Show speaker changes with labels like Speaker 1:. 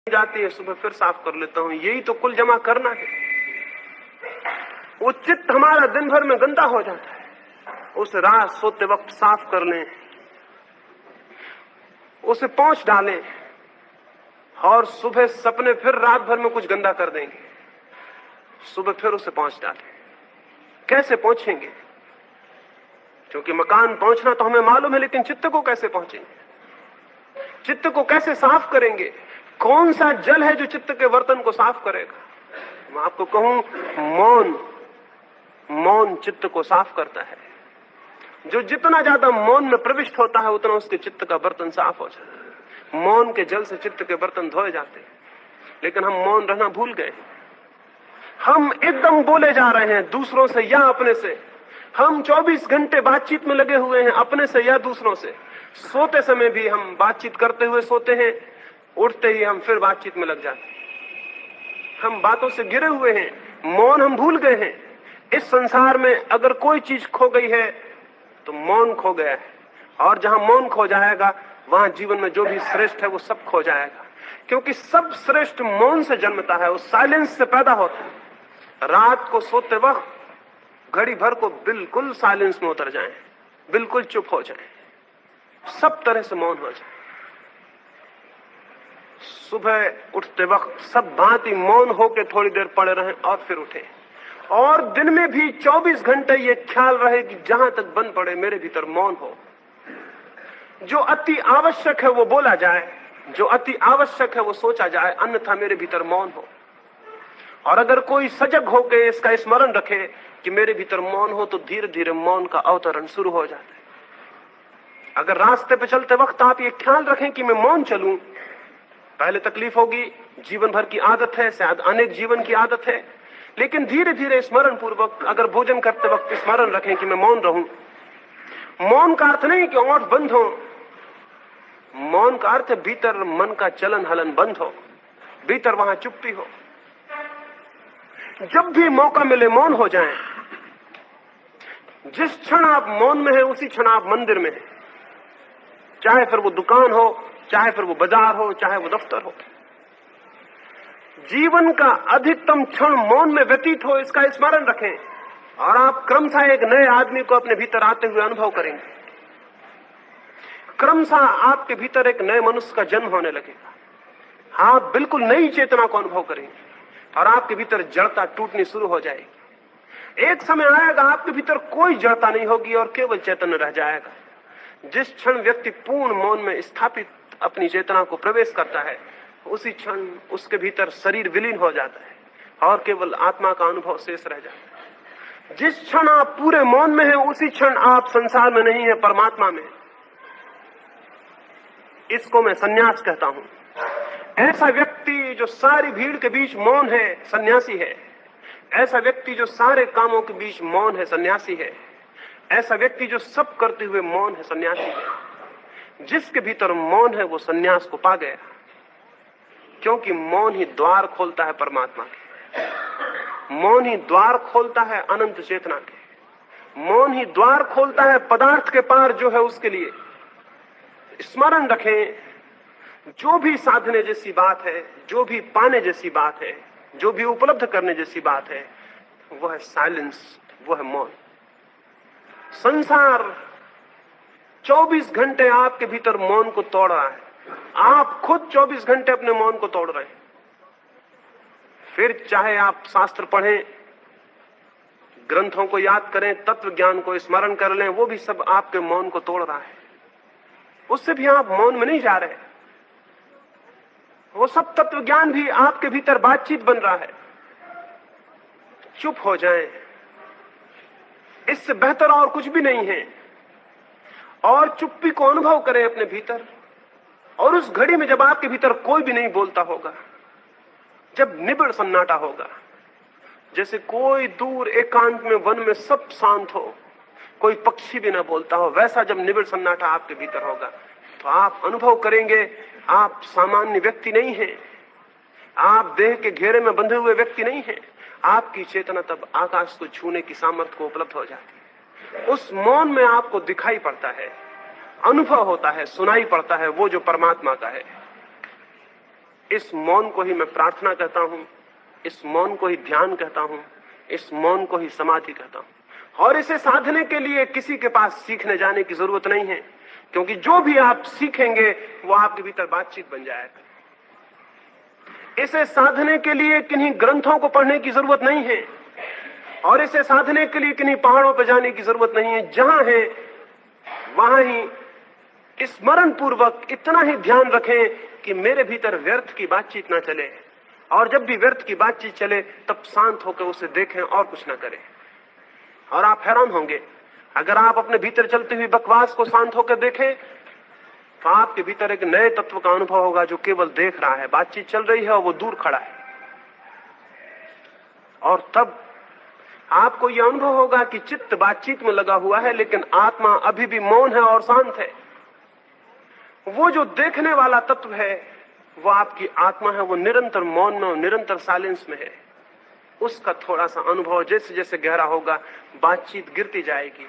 Speaker 1: जाती है, सुबह फिर साफ कर लेता हूं। यही तो कुल जमा करना है। वो चित्त हमारा दिन भर में गंदा हो जाता है, उसे रात सोते वक्त साफ कर लें, उसे पोंछ डालें, और सुबह सपने फिर रात भर में कुछ गंदा कर देंगे, सुबह फिर उसे पोंछ डालें। कैसे पोंछेंगे? क्योंकि मकान पोंछना तो हमें मालूम है, लेकिन चित्त को कैसे पोंछेंगे? चित्त को कैसे साफ करेंगे? कौन सा जल है जो चित्त के बर्तन को साफ करेगा? मैं आपको कहूं, मौन। मौन चित्त को साफ करता है। जो जितना ज्यादा मौन में प्रविष्ट होता है, उतना उसके चित्त का बर्तन साफ हो जाता है। मौन के जल से चित्त के बर्तन धोए जाते हैं, लेकिन हम मौन रहना भूल गए। हम एकदम बोले जा रहे हैं, दूसरों से या अपने से। हम 24 घंटे बातचीत में लगे हुए हैं, अपने से या दूसरों से। सोते समय भी हम बातचीत करते हुए सोते हैं, उठते ही हम फिर बातचीत में लग जाते हैं। हम बातों से घिरे हुए हैं, मौन हम भूल गए हैं। इस संसार में अगर कोई चीज खो गई है तो मौन खो गया है, और जहां मौन खो जाएगा वहां जीवन में जो भी श्रेष्ठ है वो सब खो जाएगा। क्योंकि सब श्रेष्ठ मौन से जन्मता है, वो साइलेंस से पैदा होता है। रात को सोते वक्त घड़ी भर को बिल्कुल साइलेंस में उतर जाएं, बिल्कुल चुप हो जाएं, सब तरह से मौन हो जाए। सुबह उठते वक्त सब भांति मौन होकर थोड़ी देर पड़े रहें और फिर उठे। और दिन में भी 24 घंटे ये ख्याल रहे कि जहां तक बन पड़े मेरे भीतर मौन हो। जो अति आवश्यक है वो बोला जाए, जो अति आवश्यक है वो सोचा जाए, अन्यथा मेरे भीतर मौन हो। और अगर कोई सजग होकर इसका स्मरण रखे कि मेरे भीतर मौन हो, तो धीरे धीरे मौन का अवतरण शुरू हो जाता है। अगर रास्ते पे चलते वक्त आप ये ख्याल रखें कि मैं मौन चलूं, पहले तकलीफ होगी, जीवन भर की आदत है, शायद अनेक जीवन की आदत है, लेकिन धीरे धीरे स्मरण पूर्वक अगर भोजन करते वक्त स्मरण रखें कि मैं मौन रहूं। मौन का अर्थ नहीं कि ओंठ बंद हो, मौन का अर्थ भीतर मन का चलन हलन बंद हो, भीतर वहां चुप्पी हो। जब भी मौका मिले मौन हो जाएं। जिस क्षण आप मौन में हैं उसी क्षण आप मंदिर में हैं, चाहे फिर वो दुकान हो, चाहे फिर वो बाजार हो, चाहे वो दफ्तर हो। जीवन का अधिकतम क्षण मौन में व्यतीत हो, इसका स्मरण रखें, और आप क्रमशः एक नए आदमी को अपने भीतर आते हुए अनुभव करेंगे। क्रमशः आपके भीतर एक नए मनुष्य का जन्म होने लगेगा। आप बिल्कुल नई चेतना को अनुभव करेंगे और आपके भीतर जड़ता टूटनी शुरू हो जाएगी। एक समय आएगा आपके भीतर कोई जड़ता नहीं होगी और केवल चैतन्य रह जाएगा। जिस क्षण व्यक्ति पूर्ण मौन में स्थापित अपनी चेतना को प्रवेश करता है, उसी क्षण उसके भीतर शरीर विलीन हो जाता है और केवल आत्मा का अनुभव शेष रह जाता है। जिस क्षण आप पूरे मौन में हैं, उसी क्षण आप संसार में नहीं है, परमात्मा में। इसको मैं सन्यास कहता हूं। ऐसा व्यक्ति जो सारी भीड़ के बीच मौन है, सन्यासी है। ऐसा व्यक्ति जो सारे कामों के बीच मौन है, सन्यासी है। ऐसा व्यक्ति जो सब करते हुए मौन है, सन्यासी है। जिसके भीतर मौन है वो सन्यास को पा गया, क्योंकि मौन ही द्वार खोलता है परमात्मा के। मौन ही द्वार खोलता है अनंत चेतना के। मौन ही द्वार खोलता है पदार्थ के पार जो है उसके लिए। स्मरण रखें, जो भी साधने जैसी बात है, जो भी पाने जैसी बात है, जो भी उपलब्ध करने जैसी बात है, वो है साइलेंस, वो है मौन। संसार 24 घंटे आपके भीतर मौन को तोड़ रहा है। आप खुद 24 घंटे अपने मौन को तोड़ रहे हैं। फिर चाहे आप शास्त्र पढ़ें, ग्रंथों को याद करें, तत्व ज्ञान को स्मरण कर लें, वो भी सब आपके मौन को तोड़ रहा है। उससे भी आप मौन में नहीं जा रहे। वो सब तत्व ज्ञान भी आपके भीतर बातचीत बन रहा है। चुप हो जाएं, इससे बेहतर और कुछ भी नहीं है। और चुप्पी को अनुभव करें अपने भीतर। और उस घड़ी में जब आपके भीतर कोई भी नहीं बोलता होगा, जब निबिड़ सन्नाटा होगा, जैसे कोई दूर एकांत में वन में सब शांत हो, कोई पक्षी भी ना बोलता हो, वैसा जब निबिड़ सन्नाटा आपके भीतर होगा, तो आप अनुभव करेंगे आप सामान्य व्यक्ति नहीं हैं। आप देह के घेरे में बंधे हुए व्यक्ति नहीं हैं। आपकी चेतना तब आकाश को छूने की सामर्थ्य को उपलब्ध हो जाती है। उस मौन में आपको दिखाई पड़ता है, अनुभव होता है, सुनाई पड़ता है वो जो परमात्मा का है। इस मौन को ही मैं प्रार्थना कहता हूं, इस मौन को ही ध्यान कहता हूं, इस मौन को ही समाधि कहता हूं। और इसे साधने के लिए किसी के पास सीखने जाने की जरूरत नहीं है, क्योंकि जो भी आप सीखेंगे वो आपके भीतर बातचीत बन जाएगा। इसे साधने के लिए किन्हीं ग्रंथों को पढ़ने की जरूरत नहीं है, और इसे साधने के लिए किन्हीं पहाड़ों पर जाने की जरूरत नहीं है। जहां है वहां ही स्मरण पूर्वक इतना ही ध्यान रखें कि मेरे भीतर व्यर्थ की बातचीत ना चले, और जब भी व्यर्थ की बातचीत चले तब शांत होकर उसे देखें और कुछ ना करें। और आप हैरान होंगे, अगर आप अपने भीतर चलती हुई बकवास को शांत होकर देखें तो आपके भीतर एक नए तत्व का अनुभव होगा जो केवल देख रहा है। बातचीत चल रही है और वो दूर खड़ा है, और तब आपको यह अनुभव होगा कि चित्त बातचीत में लगा हुआ है लेकिन आत्मा अभी भी मौन है और शांत है। वो जो देखने वाला तत्व है वो आपकी आत्मा है, वो निरंतर मौन में और निरंतर साइलेंस में है। उसका थोड़ा सा अनुभव जैसे जैसे गहरा होगा बातचीत गिरती जाएगी,